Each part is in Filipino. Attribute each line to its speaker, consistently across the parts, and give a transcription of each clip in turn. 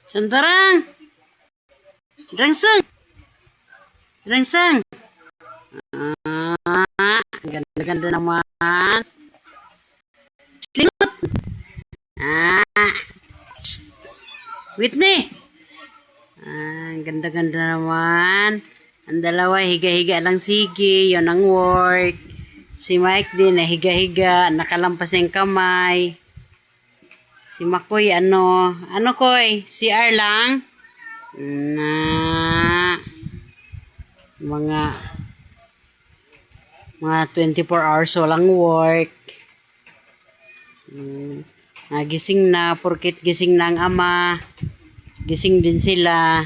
Speaker 1: Sundarang! Rangsang! Rangsang! Ganda-ganda naman. Slingot! Whitney! Ganda-ganda naman. Ang dalawa, higa-higa lang sige. Yun ang work. Si Mike din, higa-higa. Nakalampas yung kamay. Si Makoy, ano Koy? CR lang? Mga 24 hours walang work. Gising na, porkit gising na ang ama. Gising din sila.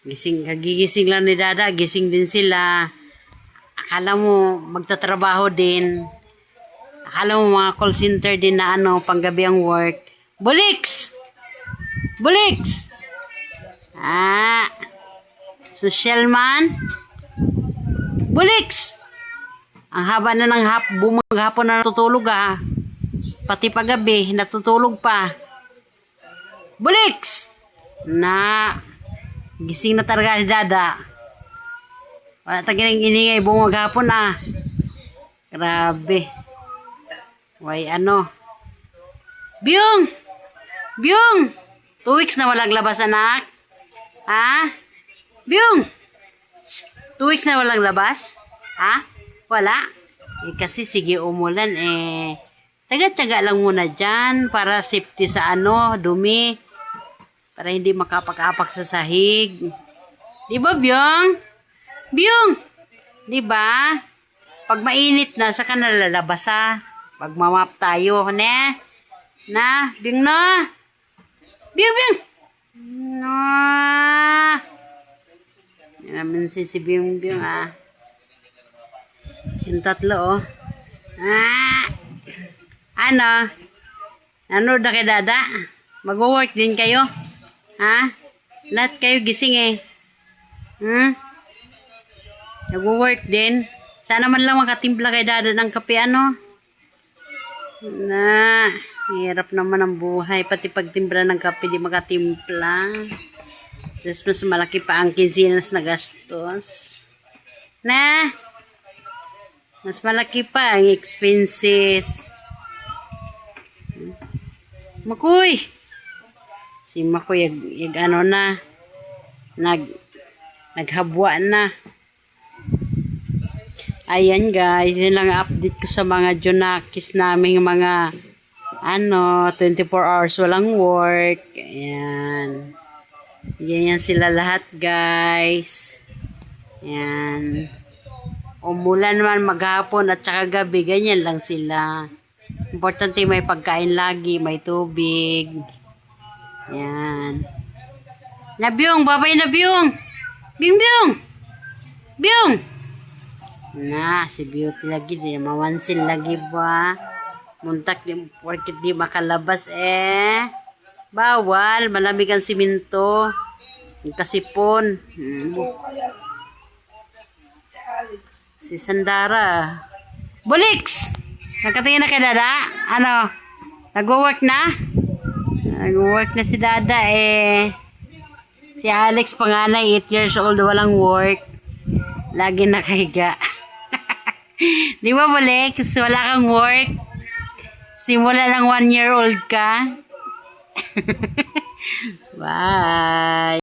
Speaker 1: Gigising lang ni Dada, gising din sila. Akala mo magtatrabaho din. Akala mo mga call center din na panggabi ang work. Buliks! Buliks! Social man? Buliks! Ang haba na ng bumaghapon na natutulog Pati paggabi, natutulog pa. Buliks! Gising na talaga si Dada. Wala tayong iningay bumaghapon Grabe. Why Byung! Byung! 2 weeks na walang labas, anak. Byung! 2 weeks na walang labas? Wala? Kasi sige umulan Taga-taga lang muna dyan para safety sa dumi. Para hindi makapak-apak sa sahig. Di ba, Byung? Byung! Di ba? Pag mainit na, saka nalalabas Pag mamap tayo, Byung na? Byung, Byung! Yan naman si Byung, Byung, Yung tatlo, Nanood na kay Dada? Mag-work din kayo? Lahat kayo gising Nag-work din? Sana man lang makatimpla kay Dada ng kape, hirap naman ang buhay. Pati pagtimpla ng kape, di makatimpla. Tapos mas malaki pa ang kinsinas na gastos. Mas malaki pa ang expenses. Makoy! Si Makoy, naghabwa na. Ayan guys, yun lang update ko sa mga Junakis naming mga 24 hours walang work. Ayan. Ganyan sila lahat guys. Ayan. Umulan naman maghapon at saka gabi, ganyan lang sila. Importante may pagkain lagi, may tubig. Ayan. Nabyong, babay na Byung. Byung, Byung. Byung. Si Beauty lagi, di mawansin lagi ba? Muntak di, porkit di makalabas bawal, malamig ang siminto. Kasipon. Si Sandara. Buliks! Nakatingin na kay Dada? Nag-work na? Nag-work na si Dada Si Alex panganay, 8 years old, walang work. Lagi nakahiga. Di ba, Buliks? Wala kang work? Simula ng 1 year old ka? Bye!